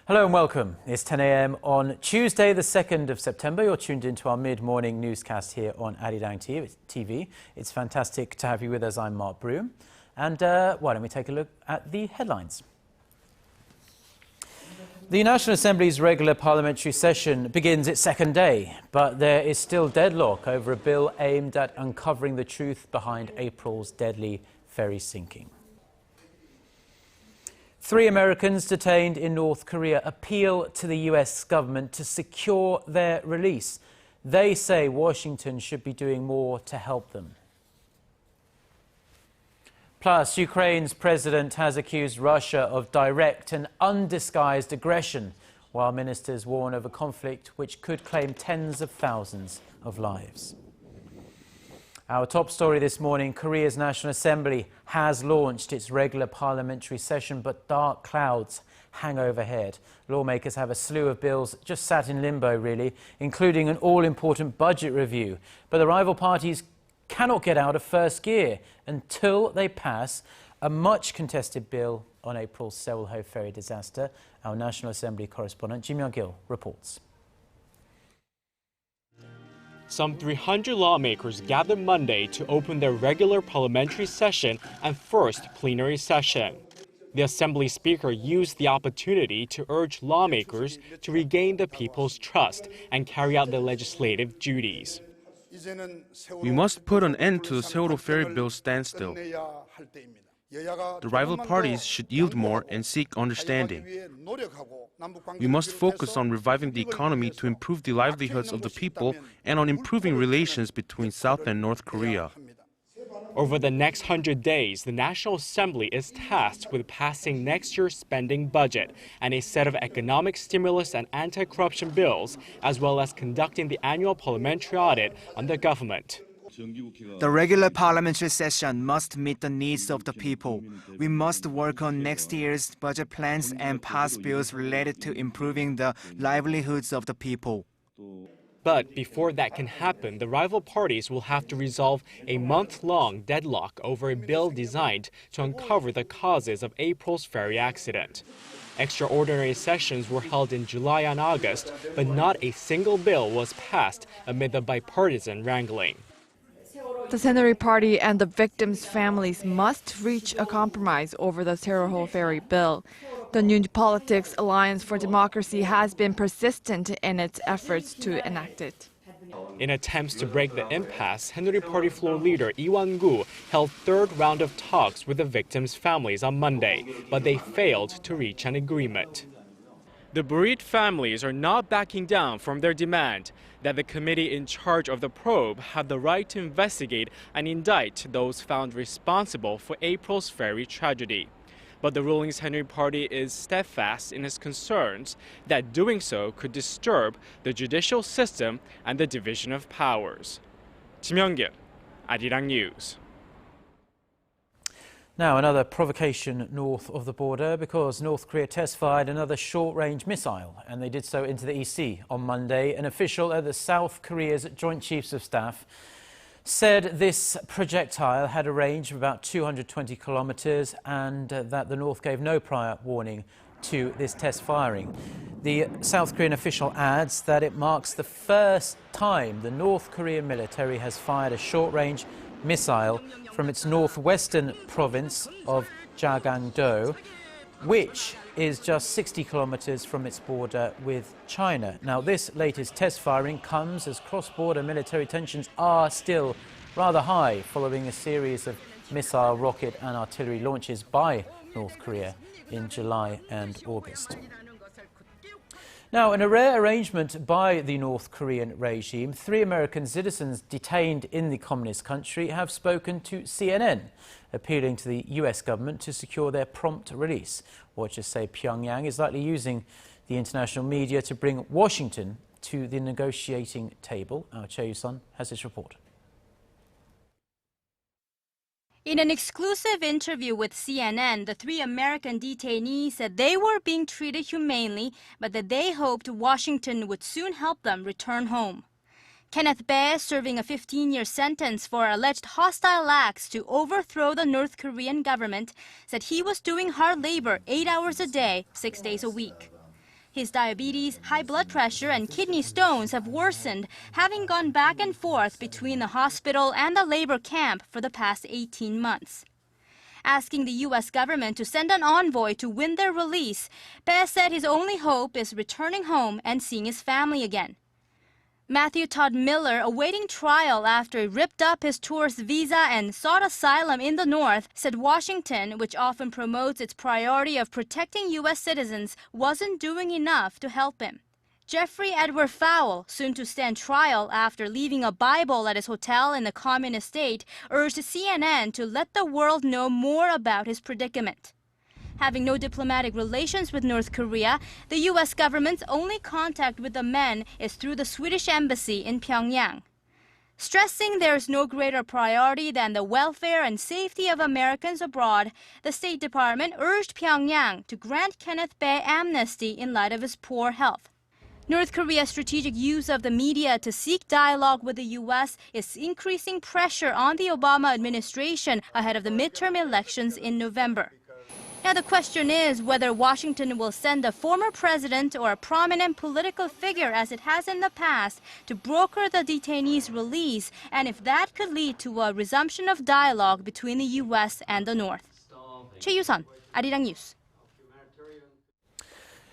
Hello and welcome. It's 10 a.m. on Tuesday, the 2nd of September. You're tuned into our mid-morning newscast here on Arirang TV. It's fantastic to have you with us. I'm Mark Broome. And why don't we take a look at the headlines? The National Assembly's regular parliamentary session begins its second day, but there is still deadlock over a bill aimed at uncovering the truth behind April's deadly ferry sinking. 3 Americans detained in North Korea appeal to the US government to secure their release. They say Washington should be doing more to help them. Plus, Ukraine's president has accused Russia of direct and undisguised aggression, while ministers warn of a conflict which could claim tens of thousands of lives. Our top story this morning, Korea's National Assembly has launched its regular parliamentary session, but dark clouds hang overhead. Lawmakers have a slew of bills just sat in limbo, really, including an all-important budget review. But the rival parties cannot get out of first gear until they pass a much-contested bill on April's Sewol-ho ferry disaster. Our National Assembly correspondent, Kim Young-gil, reports. Some 300 lawmakers gathered Monday to open their regular parliamentary session and first plenary session. The Assembly Speaker used the opportunity to urge lawmakers to regain the people's trust and carry out their legislative duties. We must put an end to the Sewol-ho ferry bill standstill. The rival parties should yield more and seek understanding. We must focus on reviving the economy to improve the livelihoods of the people and on improving relations between South and North Korea. Over the next 100 days, the National Assembly is tasked with passing next year's spending budget and a set of economic stimulus and anti-corruption bills, as well as conducting the annual parliamentary audit on the government. The regular parliamentary session must meet the needs of the people. We must work on next year's budget plans and pass bills related to improving the livelihoods of the people. But before that can happen, the rival parties will have to resolve a month-long deadlock over a bill designed to uncover the causes of April's ferry accident. Extraordinary sessions were held in July and August, but not a single bill was passed amid the bipartisan wrangling. The Century Party and the victims' families must reach a compromise over the Sewol-ho ferry bill. The New Politics Alliance for Democracy has been persistent in its efforts to enact it. In attempts to break the impasse, Century Party floor leader Lee Won-gu held third round of talks with the victims' families on Monday, but they failed to reach an agreement. The bereaved families are not backing down from their demand that the committee in charge of the probe have the right to investigate and indict those found responsible for April's ferry tragedy. But the ruling Century Party is steadfast in its concerns that doing so could disturb the judicial system and the division of powers. Kim Young-gil, Arirang News. Now, another provocation north of the border because North Korea test-fired another short-range missile, and they did so into the EC on Monday. An official at the South Korea's Joint Chiefs of Staff said this projectile had a range of about 220 kilometers and that the North gave no prior warning to this test firing. The South Korean official adds that it marks the first time the North Korean military has fired a short-range missile from its northwestern province of Jagang-do, which is just 60 kilometers from its border with China. Now, this latest test firing comes as cross-border military tensions are still rather high following a series of missile, rocket and artillery launches by North Korea in July and August. Now, in a rare arrangement by the North Korean regime, 3 American citizens detained in the communist country have spoken to CNN, appealing to the US government to secure their prompt release. Watchers say Pyongyang is likely using the international media to bring Washington to the negotiating table. Our Choi Yu-sun has this report. In an exclusive interview with CNN, the 3 American detainees said they were being treated humanely, but that they hoped Washington would soon help them return home. Kenneth Bae, serving a 15-year sentence for alleged hostile acts to overthrow the North Korean government, said he was doing hard labor 8 hours a day, 6 days a week. His diabetes, high blood pressure, and kidney stones have worsened, having gone back and forth between the hospital and the labor camp for the past 18 months. Asking the U.S. government to send an envoy to win their release, Bae said his only hope is returning home and seeing his family again. Matthew Todd Miller, awaiting trial after he ripped up his tourist visa and sought asylum in the North, said Washington, which often promotes its priority of protecting U.S. citizens, wasn't doing enough to help him. Jeffrey Edward Fowle, soon to stand trial after leaving a Bible at his hotel in the communist state, urged CNN to let the world know more about his predicament. Having no diplomatic relations with North Korea, the U.S. government's only contact with the men is through the Swedish embassy in Pyongyang. Stressing there is no greater priority than the welfare and safety of Americans abroad, the State Department urged Pyongyang to grant Kenneth Bae amnesty in light of his poor health. North Korea's strategic use of the media to seek dialogue with the U.S. is increasing pressure on the Obama administration ahead of the midterm elections in November. Now the question is whether Washington will send a former president or a prominent political figure, as it has in the past, to broker the detainees' release, and if that could lead to a resumption of dialogue between the U.S. and the North. Choi Yu-sun, Arirang News.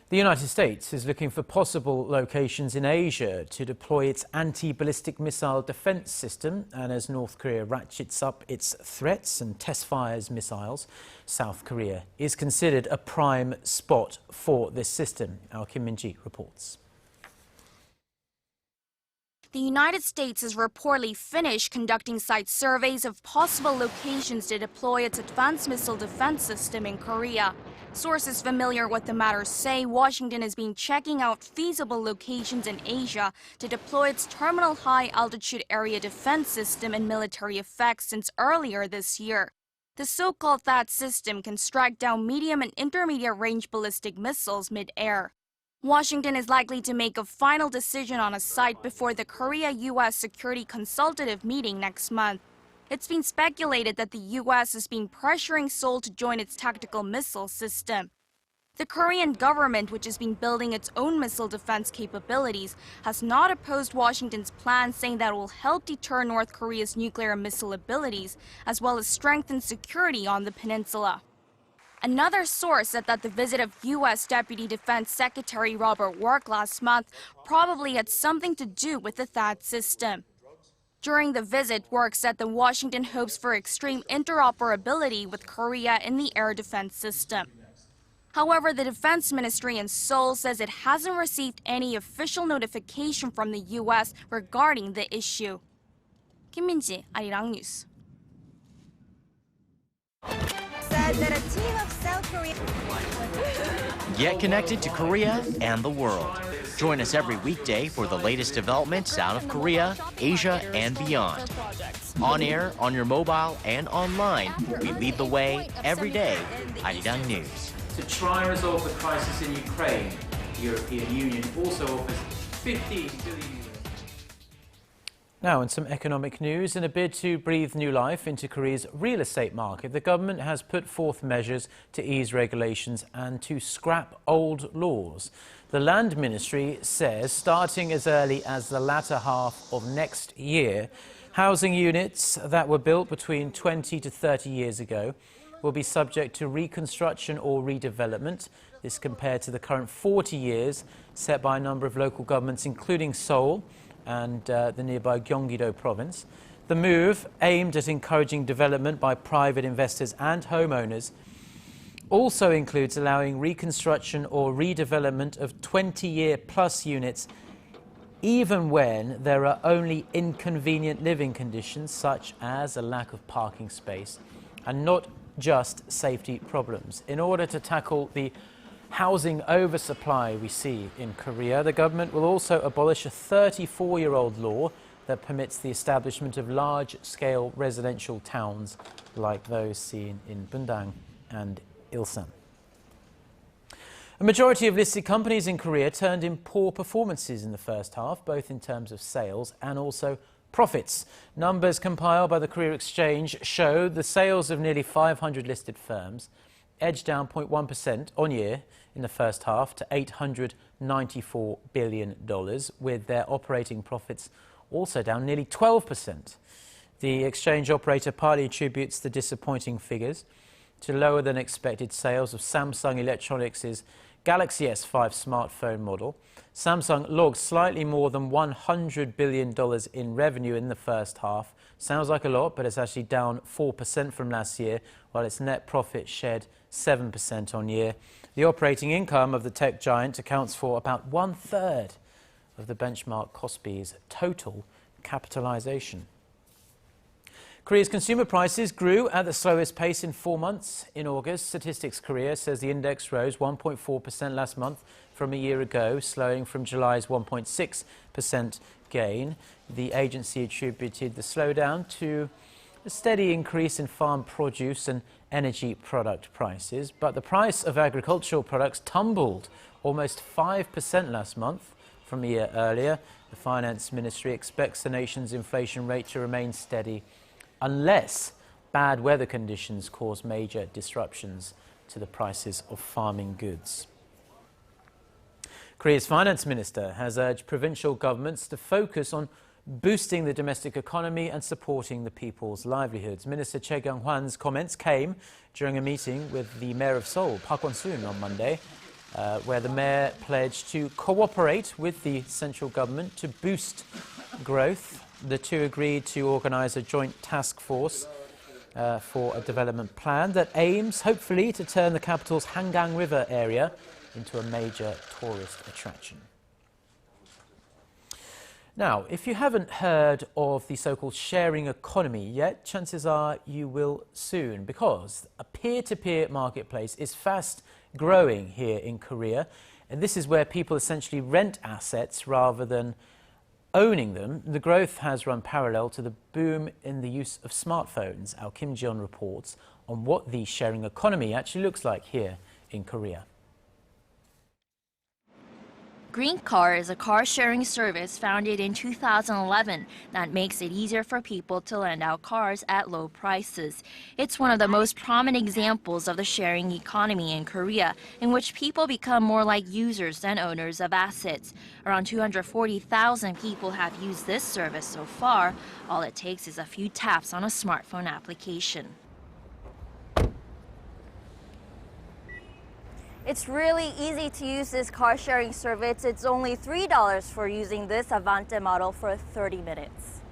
The United States is looking for possible locations in Asia to deploy its anti-ballistic missile defense system, and as North Korea ratchets up its threats and test fires missiles, South Korea is considered a prime spot for this system. Our Kim Min-ji reports. The United States has reportedly finished conducting site surveys of possible locations to deploy its advanced missile defense system in Korea. Sources familiar with the matter say Washington has been checking out feasible locations in Asia to deploy its terminal high-altitude area defense system and military effects since earlier this year. The so-called THAAD system can strike down medium and intermediate-range ballistic missiles mid-air. Washington is likely to make a final decision on a site before the Korea-U.S. Security Consultative meeting next month. It's been speculated that the U.S. has been pressuring Seoul to join its tactical missile system. The Korean government, which has been building its own missile defense capabilities, has not opposed Washington's plan, saying that it will help deter North Korea's nuclear missile abilities, as well as strengthen security on the peninsula. Another source said that the visit of U.S. Deputy Defense Secretary Robert Work last month probably had something to do with the THAAD system. During the visit, Work said that Washington hopes for extreme interoperability with Korea in the air defense system. However, the Defense Ministry in Seoul says it hasn't received any official notification from the U.S. regarding the issue. Kim Min-ji, Arirang News. Said that a team of South Korea. Get connected to Korea and the world. Join us every weekday for the latest developments out of Korea, Asia, and beyond. On air, on your mobile, and online, we lead the way every day. Arirang News. To try and resolve the crisis in Ukraine, the European Union also offers 50 billion. Now, in some economic news, in a bid to breathe new life into Korea's real estate market, the government has put forth measures to ease regulations and to scrap old laws. The Land Ministry says starting as early as the latter half of next year, housing units that were built between 20 to 30 years ago will be subject to reconstruction or redevelopment. This compared to the current 40 years set by a number of local governments, including Seoul and the nearby Gyeonggi-do province. The move, aimed at encouraging development by private investors and homeowners, also includes allowing reconstruction or redevelopment of 20-year-plus units, even when there are only inconvenient living conditions, such as a lack of parking space, and not just safety problems. In order to tackle the housing oversupply we see in Korea, the government will also abolish a 34-year-old law that permits the establishment of large-scale residential towns like those seen in Bundang and Ilsan. A majority of listed companies in Korea turned in poor performances in the first half, both in terms of sales and also profits. Numbers compiled by the Korea Exchange show the sales of nearly 500 listed firms edged down 0.1% on year in the first half to $894 billion, with their operating profits also down nearly 12%. The exchange operator partly attributes the disappointing figures to lower than expected sales of Samsung Electronics' Galaxy S5 smartphone model. Samsung logged slightly more than $100 billion in revenue in the first half. Sounds like a lot, but it's actually down 4% from last year, while its net profit shed 7% on year. The operating income of the tech giant accounts for about 1/3 of the benchmark Kospi's total capitalization. Korea's consumer prices grew at the slowest pace in 4 months. In August, Statistics Korea says the index rose 1.4% last month from a year ago, slowing from July's 1.6% gain. The agency attributed the slowdown to a steady increase in farm produce and energy product prices, but the price of agricultural products tumbled almost 5% last month from a year earlier. The Finance Ministry expects the nation's inflation rate to remain steady unless bad weather conditions cause major disruptions to the prices of farming goods. Korea's finance minister has urged provincial governments to focus on boosting the domestic economy and supporting the people's livelihoods. Minister Choi Kyung-hwan's comments came during a meeting with the mayor of Seoul, Park Won-soon, on Monday, where the mayor pledged to cooperate with the central government to boost growth. The two agreed to organize a joint task force for a development plan that aims, hopefully, to turn the capital's Hangang River area into a major tourist attraction. Now, if you haven't heard of the so-called sharing economy yet, chances are you will soon, because a peer-to-peer marketplace is fast growing here in Korea, and this is where people essentially rent assets rather than owning them. The growth has run parallel to the boom in the use of smartphones. Our Kim Ji-yeon reports on what the sharing economy actually looks like here in Korea. Green Car is a car-sharing service founded in 2011 that makes it easier for people to lend out cars at low prices. It's one of the most prominent examples of the sharing economy in Korea, in which people become more like users than owners of assets. Around 240,000 people have used this service so far. All it takes is a few taps on a smartphone application. It's really easy to use this car sharing service. It's only $3 for using this Avante model for 30 minutes.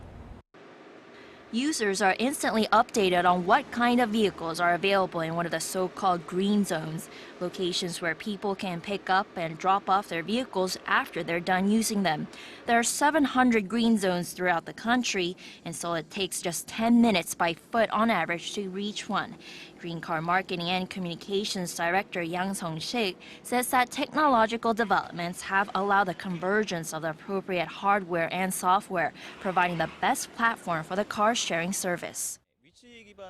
Users are instantly updated on what kind of vehicles are available in one of the so-called green zones, locations where people can pick up and drop off their vehicles after they're done using them. There are 700 green zones throughout the country, and so it takes just 10 minutes by foot on average to reach one. Green Car Marketing and Communications Director Yang Song-sik says that technological developments have allowed the convergence of the appropriate hardware and software, providing the best platform for the car sharing service.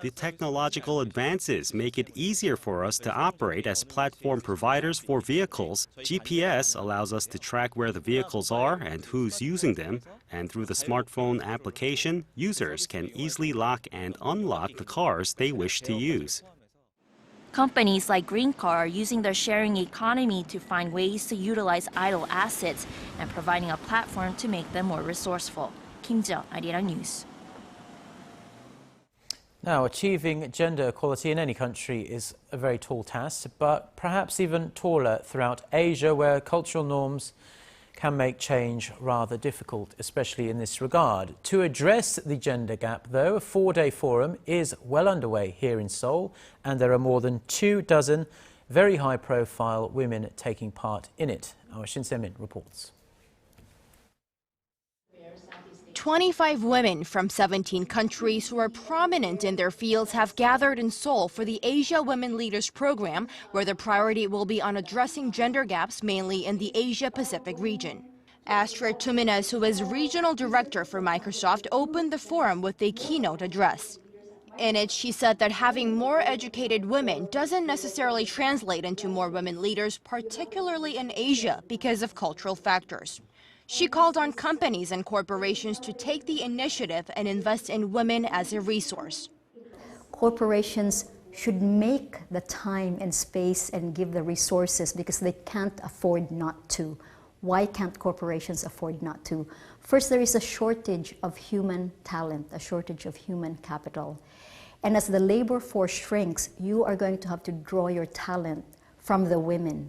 The technological advances make it easier for us to operate as platform providers for vehicles. GPS allows us to track where the vehicles are and who's using them. And through the smartphone application, users can easily lock and unlock the cars they wish to use. Companies like Green Car are using their sharing economy to find ways to utilize idle assets and providing a platform to make them more resourceful. Kim Ji-yeon, Arirang News. Now, achieving gender equality in any country is a very tall task, but perhaps even taller throughout Asia, where cultural norms can make change rather difficult, especially in this regard. To address the gender gap, though, a 4-day forum is well underway here in Seoul, and there are more than 24 very high-profile women taking part in it. Our Shin Se-min reports. 25 women from 17 countries who are prominent in their fields have gathered in Seoul for the Asia Women Leaders Program, where the priority will be on addressing gender gaps mainly in the Asia-Pacific region. Astrid Tumines, who is regional director for Microsoft, opened the forum with a keynote address. In it, she said that having more educated women doesn't necessarily translate into more women leaders, particularly in Asia, because of cultural factors. She called on companies and corporations to take the initiative and invest in women as a resource. Corporations should make the time and space and give the resources because they can't afford not to. Why can't corporations afford not to? First, there is a shortage of human talent, a shortage of human capital. And as the labor force shrinks, you are going to have to draw your talent from the women.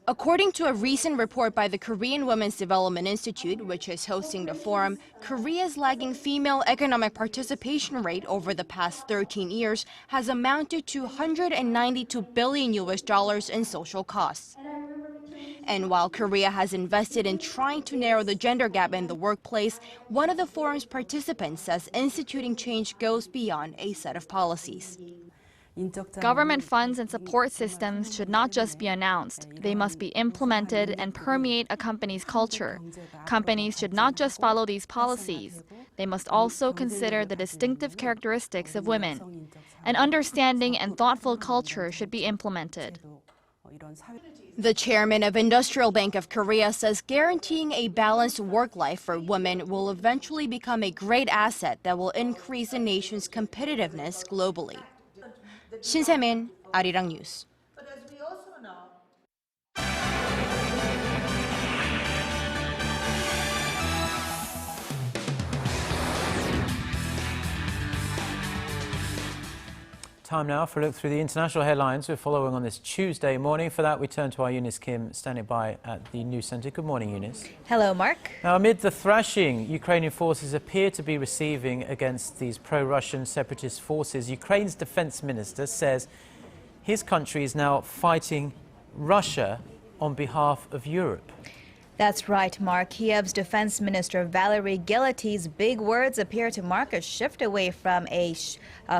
According to a recent report by the Korean Women's Development Institute, which is hosting the forum, Korea's lagging female economic participation rate over the past 13 years has amounted to $192 billion in social costs. And while Korea has invested in trying to narrow the gender gap in the workplace, one of the forum's participants says instituting change goes beyond a set of policies. Government funds and support systems should not just be announced. They must be implemented and permeate a company's culture. Companies should not just follow these policies. They must also consider the distinctive characteristics of women. An understanding and thoughtful culture should be implemented. The chairman of Industrial Bank of Korea says guaranteeing a balanced work life for women will eventually become a great asset that will increase the nation's competitiveness globally. Shin Se-min, Arirang News. Time now for a look through the international headlines we're following on this Tuesday morning. For that, we turn to our Eunice Kim, standing by at the news centre. Good morning, Eunice. Hello, Mark. Now, amid the thrashing Ukrainian forces appear to be receiving against these pro-Russian separatist forces, Ukraine's defence minister says his country is now fighting Russia on behalf of Europe. That's right, Mark. Kiev's defense minister Valery Gelaty's big words appear to mark a shift away from a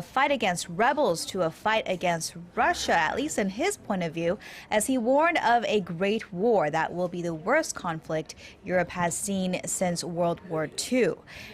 fight against rebels to a fight against Russia, at least in his point of view, as he warned of a great war that will be the worst conflict Europe has seen since World War II.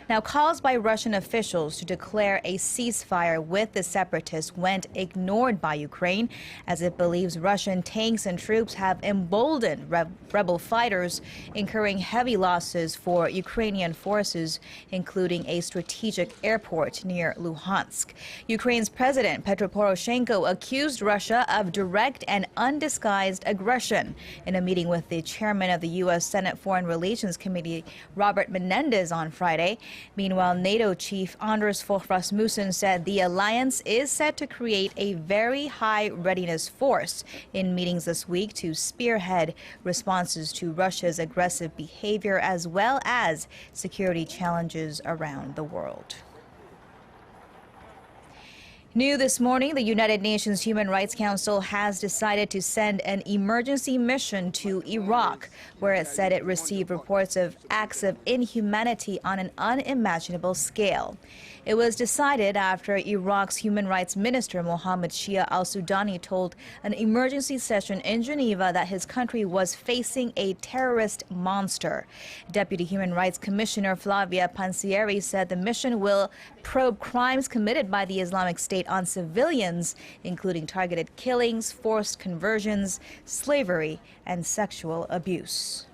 Now, calls by Russian officials to declare a ceasefire with the separatists went ignored by Ukraine, as it believes Russian tanks and troops have emboldened rebel fighters, incurring heavy losses for Ukrainian forces, including a strategic airport near Luhansk. Ukraine's President Petro Poroshenko accused Russia of direct and undisguised aggression in a meeting with the chairman of the U.S. Senate Foreign Relations Committee, Robert Menendez, on Friday. Meanwhile, NATO chief Anders Fogh Rasmussen said the alliance is set to create a very high readiness force in meetings this week to spearhead responses to Russia's aggressive behavior as well as security challenges around the world. New this morning, the United Nations Human Rights Council has decided to send an emergency mission to Iraq, where it said it received reports of acts of inhumanity on an unimaginable scale. It was decided after Iraq's human rights minister Mohammed Shia al-Sudani told an emergency session in Geneva that his country was facing a terrorist monster. Deputy Human Rights Commissioner Flavia Pansieri said the mission will probe crimes committed by the Islamic State on civilians, including targeted killings, forced conversions, slavery, and sexual abuse.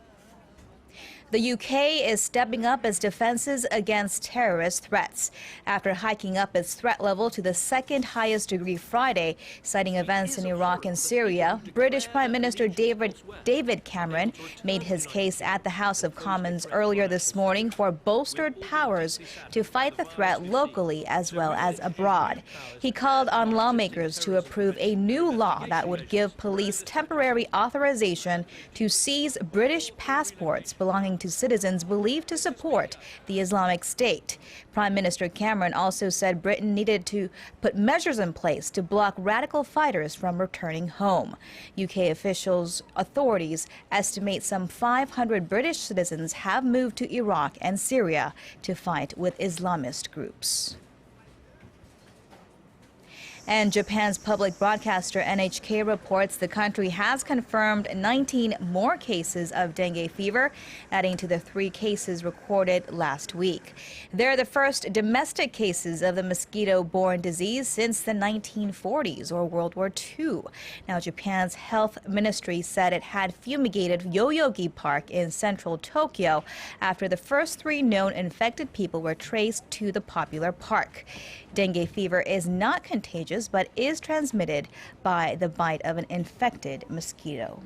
The UK is stepping up its defenses against terrorist threats after hiking up its threat level to the second highest degree Friday, citing events in Iraq and Syria. British Prime Minister David Cameron made his case at the House of Commons earlier this morning for bolstered powers to fight the threat locally as well as abroad. He called on lawmakers to approve a new law that would give police temporary authorization to seize British passports belonging to citizens believed to support the Islamic State. Prime Minister Cameron also said Britain needed to put measures in place to block radical fighters from returning home. UK authorities estimate some 500 British citizens have moved to Iraq and Syria to fight with Islamist groups. And Japan's public broadcaster NHK reports the country has confirmed 19 more cases of dengue fever, adding to the 3 cases recorded last week. They're the first domestic cases of the mosquito-borne disease since the 1940s or World War II. Now, Japan's health ministry said it had fumigated Yoyogi Park in central Tokyo after the first 3 known infected people were traced to the popular park. Dengue fever is not contagious but is transmitted by the bite of an infected mosquito.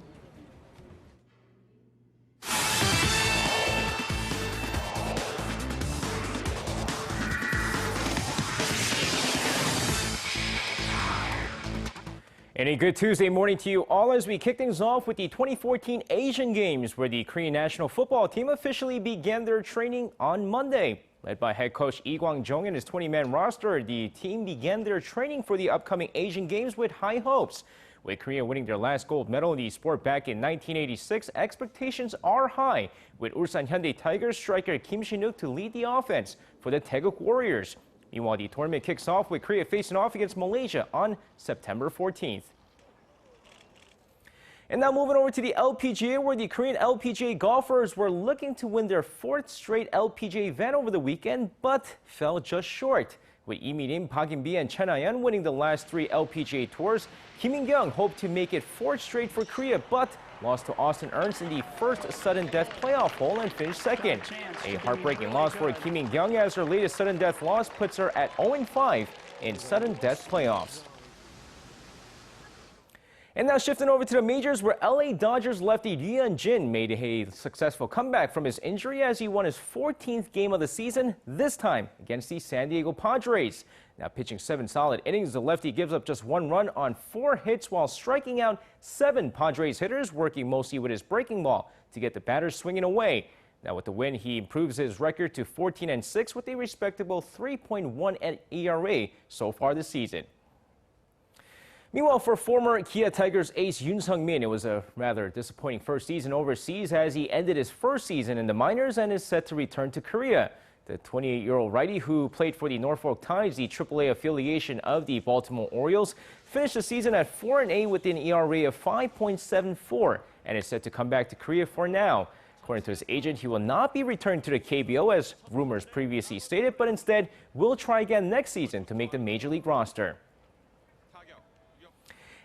And a good Tuesday morning to you all as we kick things off with the 2014 Asian Games, where the Korean national football team officially began their training on Monday. Led by head coach Lee Kwang-jung and his 20-man roster, the team began their training for the upcoming Asian Games with high hopes. With Korea winning their last gold medal in the sport back in 1986, expectations are high, with Ulsan Hyundai Tigers striker Kim Shin-wook to lead the offense for the Taeguk Warriors. Meanwhile, the tournament kicks off with Korea facing off against Malaysia on September 14th. And now moving over to the LPGA, where the Korean LPGA golfers were looking to win their 4th straight LPGA event over the weekend, but fell just short. With Lee Mi-rim, Park In-bi, and Chen Ha-yeon winning the last 3 LPGA tours, Kim In-kyung hoped to make it 4th straight for Korea, but lost to Austin Ernst in the first sudden death playoff hole and finished second. A heartbreaking loss for Kim In-kyung, as her latest sudden death loss puts her at 0-5 in sudden death playoffs. And now shifting over to the majors, where LA Dodgers lefty Lee Hyun-jin made a successful comeback from his injury as he won his 14th game of the season, this time against the San Diego Padres. Now pitching 7 solid innings, the lefty gives up just 1 run on 4 hits while striking out 7 Padres hitters, working mostly with his breaking ball to get the batters swinging away. Now with the win, he improves his record to 14-6 with a respectable 3.1 ERA so far this season. Meanwhile, for former Kia Tigers ace Yoon Sung-min, it was a rather disappointing first season overseas as he ended his first season in the minors and is set to return to Korea. The 28-year-old righty, who played for the Norfolk Tides, the AAA affiliation of the Baltimore Orioles, finished the season at 4-8 with an ERA of 5.74 and is set to come back to Korea for now. According to his agent, he will not be returned to the KBO as rumors previously stated, but instead will try again next season to make the Major League roster.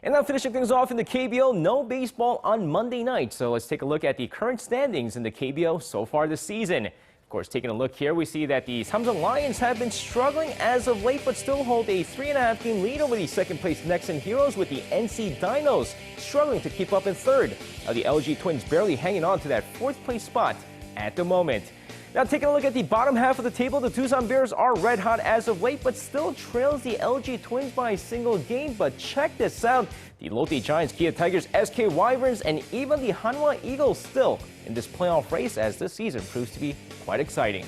And now finishing things off in the KBO, no baseball on Monday night. So let's take a look at the current standings in the KBO so far this season. Of course, taking a look here, we see that the Samsung Lions have been struggling as of late, but still hold a 3.5 game lead over the second-place Nexen Heroes, with the NC Dinos struggling to keep up in third. Now the LG Twins barely hanging on to that 4th-place spot at the moment. Now taking a look at the bottom half of the table, the Tucson Bears are red hot as of late, but still trails the LG Twins by a single game. But check this out, the Lotte Giants, Kia Tigers, SK Wyverns, and even the Hanwha Eagles still in this playoff race, as this season proves to be quite exciting.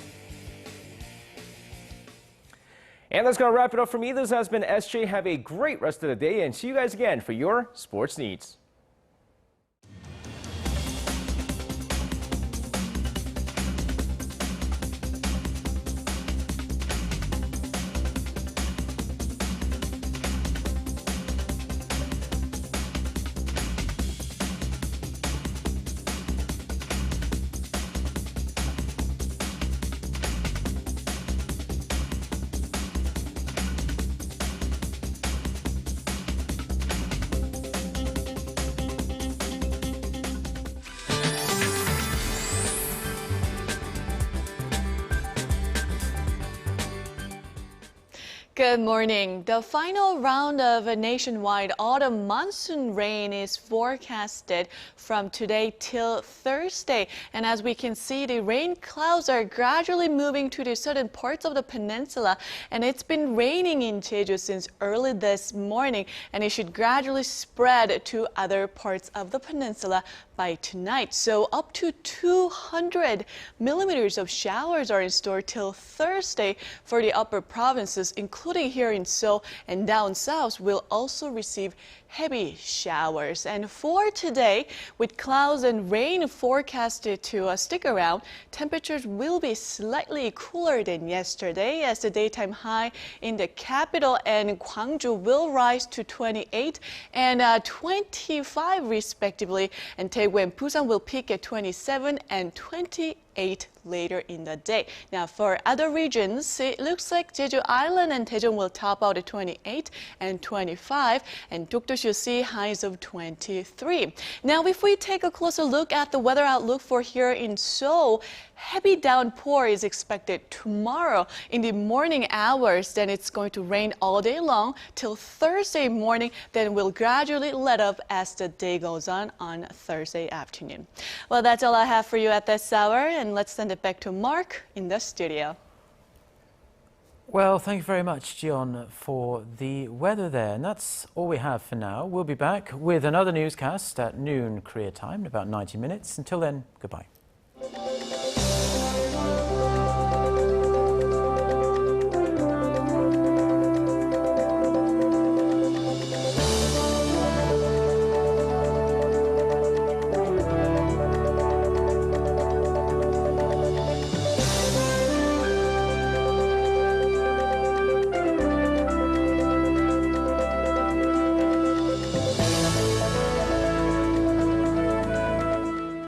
And that's going to wrap it up for me. This has been SJ. Have a great rest of the day, and see you guys again for your sports needs. Good morning. The final round of a nationwide autumn monsoon rain is forecasted from today till Thursday. And as we can see, the rain clouds are gradually moving to the southern parts of the peninsula. And it's been raining in Jeju since early this morning. And it should gradually spread to other parts of the peninsula by tonight. So up to 200 millimeters of showers are in store till Thursday for the upper provinces, including here in Seoul, and down south will also receive heavy showers. And for today, with clouds and rain forecasted to stick around, temperatures will be slightly cooler than yesterday, as the daytime high in the capital and Gwangju will rise to 28 and 25 respectively, and Daegu and Busan will peak at 27 and 28. 28 later in the day. Now for other regions, it looks like Jeju Island and Daejeon will top out at 28 and 25, and Dokdo should see highs of 23. Now if we take a closer look at the weather outlook for here in Seoul, heavy downpour is expected tomorrow in the morning hours. Then it's going to rain all day long till Thursday morning, then will gradually let up as the day goes on Thursday afternoon. Well, that's all I have for you at this hour, and let's send it back to Mark in the studio. Well, thank you very much, Jion, for the weather there. And that's all we have for now. We'll be back with another newscast at noon Korea time in about 90 minutes. Until then, goodbye.